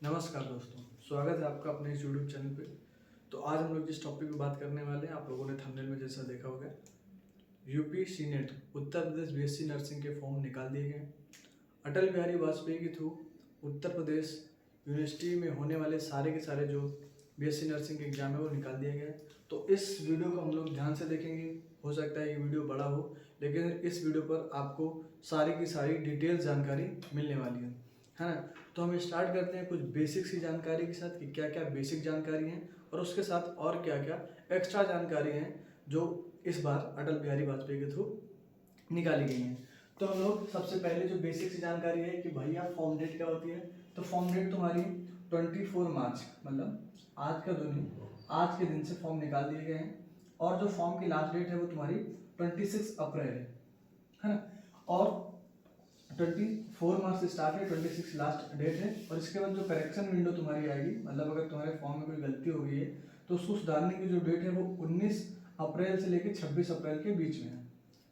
नमस्कार दोस्तों, स्वागत है आपका अपने इस यूट्यूब चैनल पे। तो आज हम लोग जिस टॉपिक पे बात करने वाले हैं, आप लोगों ने थंबनेल में जैसा देखा होगा, UP senate Uttar Pradesh BSc nursing के फॉर्म निकाल दिए गए। अटल बिहारी वाजपेयी के थ्रू उत्तर प्रदेश यूनिवर्सिटी में होने वाले सारे के सारे जो बीएससी नर्सिंग के एग्जाम है वो निकाल दिए गए। तो इस वीडियो को हम लोग ध्यान से देखेंगे। हो सकता है ये वीडियो बड़ा हो, लेकिन इस वीडियो पर आपको सारी की सारी डिटेल जानकारी मिलने वाली है ना। तो हम स्टार्ट करते हैं कुछ बेसिक सी जानकारी के साथ कि क्या क्या बेसिक जानकारी हैं और उसके साथ और क्या क्या एक्स्ट्रा जानकारी हैं जो इस बार अटल बिहारी वाजपेयी के थ्रू निकाली गई हैं। तो हम लोग सबसे पहले जो बेसिक सी जानकारी है कि भैया फॉर्म डेट क्या होती है। तो फॉर्म डेट तुम्हारी 24 मार्च, मतलब आज का दिन, आज के दिन से फॉर्म निकाल दिए गए हैं। और जो फॉर्म की लास्ट डेट है वो तुम्हारी 26 अप्रैल है ना। और 24 मार्च से स्टार्ट है, 26 लास्ट डेट है। और इसके बाद जो करेक्शन विंडो तुम्हारी आएगी, मतलब अगर तुम्हारे फॉर्म में कोई गलती हो गई है तो उसको सुधारने की जो डेट है वो 19 अप्रैल से लेकर 26 अप्रैल के बीच में है,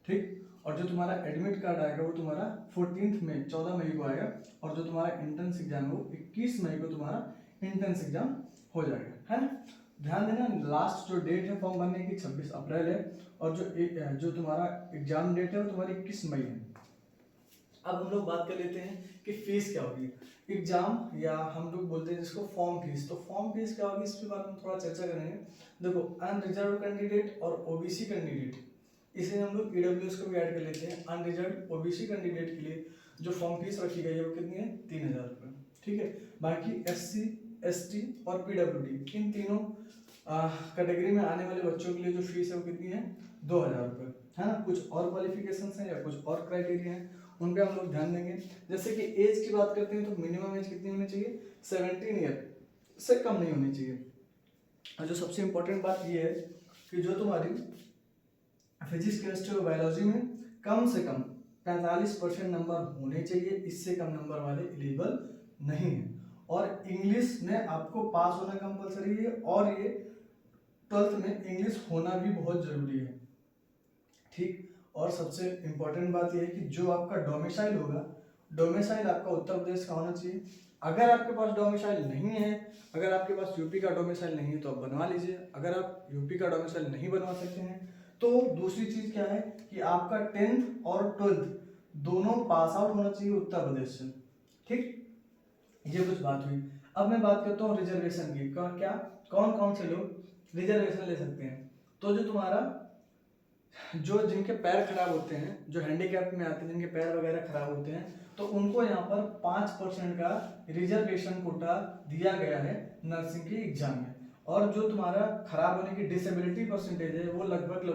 ठीक। और जो तुम्हारा एडमिट कार्ड आएगा वो तुम्हारा 14 मई 14 मई को आएगा। और जो तुम्हारा एंट्रेंस एग्जाम है वो 21 मई को तुम्हारा एंट्रेंस एग्जाम हो जाएगा, है ना। ध्यान देना, लास्ट जो डेट है फॉर्म भरने की 26 अप्रैल है और जो तुम्हारा एग्जाम डेट है वो तुम्हारी 21 मई है। अब हम लोग बात कर लेते हैं कि फीस क्या होगी एग्जाम, या हम लोग बोलते हैं जिसको फॉर्म फीस। तो फॉर्म फीस क्या होगी, इसके बारे में थोड़ा चर्चा करेंगे। देखो, अनरिजर्व कैंडिडेट और ओबीसी कैंडिडेट, इसे हम लोग ईडब्ल्यूएस को भी ऐड कर लेते हैं। अनरिजर्व ओबीसी कैंडिडेट के लिए जो फॉर्म फीस रखी गई है वो कितनी है, 3000 रुपये, ठीक है। बाकी एससी, एसटी और पीडब्ल्यूडी, इन तीनों कैटेगरी में आने वाले बच्चों के लिए जो फीस है वो कितनी है, 2000 रुपये, है ना। कुछ और क्वालिफिकेशन हैं या कुछ और क्राइटेरिया हैं, उन पे हम लोग ध्यान देंगे। जैसे कि एज की बात करते हैं तो मिनिमम एज कितनी होनी चाहिए, 17 ईयर से कम नहीं होनी चाहिए। और जो सबसे इंपॉर्टेंट बात ये है कि जो तुम्हारी फिजिक्स, केमिस्ट्री और बायोलॉजी में कम से कम 45% नंबर होने चाहिए, इससे कम नंबर वाले एलिजिबल नहीं है। और इंग्लिश में आपको पास होना कंपलसरी है, और ये 12th में इंग्लिश होना भी बहुत जरूरी है, ठीक। और सबसे इंपॉर्टेंट बात यह है कि जो आपका डोमिसाइल होगा, डोमिसाइल आपका उत्तर प्रदेश का होना चाहिए। अगर आपके पास डोमिसाइल नहीं है, अगर आपके पास यूपी का डोमिसाइल नहीं है तो आप बनवा लीजिए। अगर आप यूपी का डोमिसाइल नहीं बनवा सकते हैं तो दूसरी चीज क्या है कि आपका 10th और 12th दोनों पास आउट होना चाहिए उत्तर प्रदेश से, ठीक। ये कुछ बात हुई। अब मैं बात करता हूँ रिजर्वेशन की। क्या कौन कौन से लोग रिजर्वेशन ले सकते हैं। तो जो तुम्हारा जो जिनके पैर खराब होते हैं, जो हैंडीकैप में आते हैं, जिनके पैर वगैरह खराब होते हैं, तो उनको यहाँ पर 5% का रिजर्वेशन कोटा दिया गया है नर्सिंग के एग्जाम में। और जो तुम्हारा खराब होने की डिसेबिलिटी परसेंटेज है वो लगभग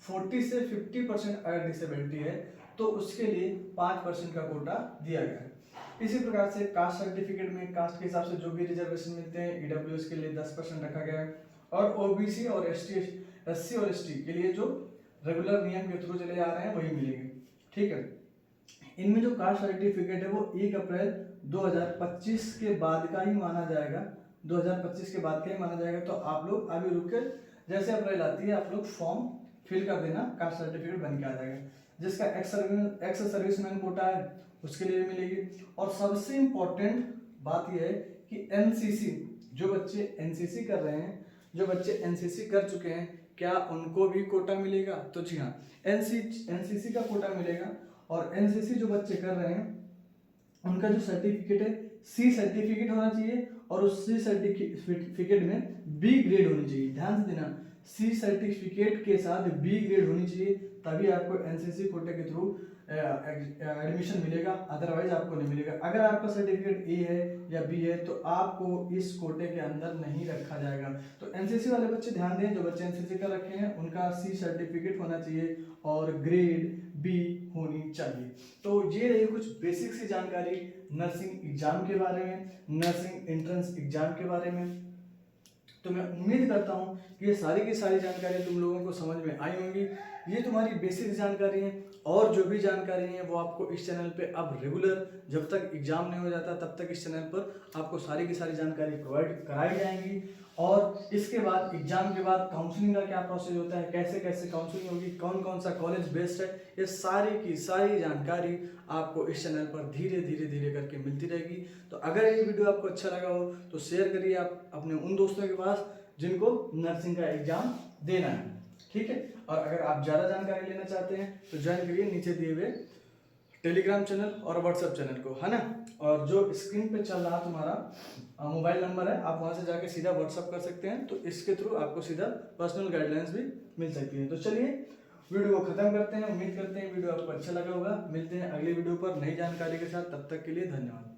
40 से 50% अगर डिसेबिलिटी है तो उसके लिए 5% का कोटा दिया गया है। इसी प्रकार से कास्ट सर्टिफिकेट में कास्ट के हिसाब से जो भी रिजर्वेशन मिलते हैं, ईडब्ल्यूएस के लिए 10% रखा गया है। और ओबीसी और एससी और एसटी के लिए जो रेगुलर नियम के थ्रू चले आ रहे हैं वही मिलेंगे, ठीक है। इनमें जो कास्ट सर्टिफिकेट है वो 1 अप्रैल 2025 के बाद का ही माना जाएगा, 2025 के बाद का ही माना जाएगा। तो आप लोग अभी रुक कर, जैसे अप्रैल आती है आप लोग फॉर्म फिल कर देना, कास्ट सर्टिफिकेट बन के आ जाएगा। जिसका एक्स सर्विसमैन कोटा है उसके लिए भी मिलेगी। और सबसे इंपॉर्टेंट बात यह है कि एनसीसी, जो बच्चे एनसीसी कर रहे हैं, जो बच्चे एनसीसी कर चुके हैं, क्या उनको भी कोटा मिलेगा। तो जी हाँ, एनसीसी का कोटा मिलेगा। और एनसीसी जो बच्चे कर रहे हैं उनका जो सर्टिफिकेट है सी सर्टिफिकेट होना चाहिए, और उस सी सर्टिफिकेट में बी ग्रेड होनी चाहिए। ध्यान से देना, सी सर्टिफिकेट के साथ बी ग्रेड होनी चाहिए, तभी आपको एनसीसी कोटे के थ्रू एडमिशन मिलेगा, अदरवाइज आपको नहीं मिलेगा। अगर आपका सर्टिफिकेट ए है या बी है तो आपको इस कोटे के अंदर नहीं रखा जाएगा। तो एनसीसी वाले बच्चे ध्यान दें, जो बच्चे एनसीसी कर रखे हैं उनका सी सर्टिफिकेट होना चाहिए और ग्रेड बी होनी चाहिए। तो ये रही कुछ बेसिक सी जानकारी नर्सिंग एग्जाम के बारे में, नर्सिंग एंट्रेंस एग्जाम के बारे में। तो मैं उम्मीद करता हूँ कि ये सारी की सारी जानकारी तुम लोगों को समझ में आई होंगी। ये तुम्हारी बेसिक जानकारी है, और जो भी जानकारी है वो आपको इस चैनल पे अब रेगुलर, जब तक एग्जाम नहीं हो जाता तब तक इस चैनल पर आपको सारी की सारी जानकारी प्रोवाइड कराई जाएंगी। और इसके बाद एग्जाम के बाद काउंसलिंग का क्या प्रोसेस होता है, कैसे कैसे काउंसलिंग होगी, कौन कौन सा कॉलेज बेस्ट है, ये सारी की सारी जानकारी आपको इस चैनल पर धीरे धीरे धीरे करके मिलती रहेगी। तो अगर ये वीडियो आपको अच्छा लगा हो तो शेयर करिए आप अपने उन दोस्तों के पास जिनको नर्सिंग का एग्जाम देना है, ठीक है। और अगर आप ज़्यादा जानकारी लेना चाहते हैं तो ज्वाइन करिए नीचे दिए हुए टेलीग्राम चैनल और व्हाट्सएप चैनल को, है ना। और जो स्क्रीन पे चल रहा तुम्हारा मोबाइल नंबर है, आप वहां से जाके सीधा व्हाट्सएप कर सकते हैं। तो इसके थ्रू आपको सीधा पर्सनल गाइडलाइंस भी मिल सकती है। तो चलिए वीडियो को खत्म करते हैं। उम्मीद करते हैं वीडियो आपको अच्छा लगा होगा। मिलते हैं अगली वीडियो पर नई जानकारी के साथ, तब तक के लिए धन्यवाद।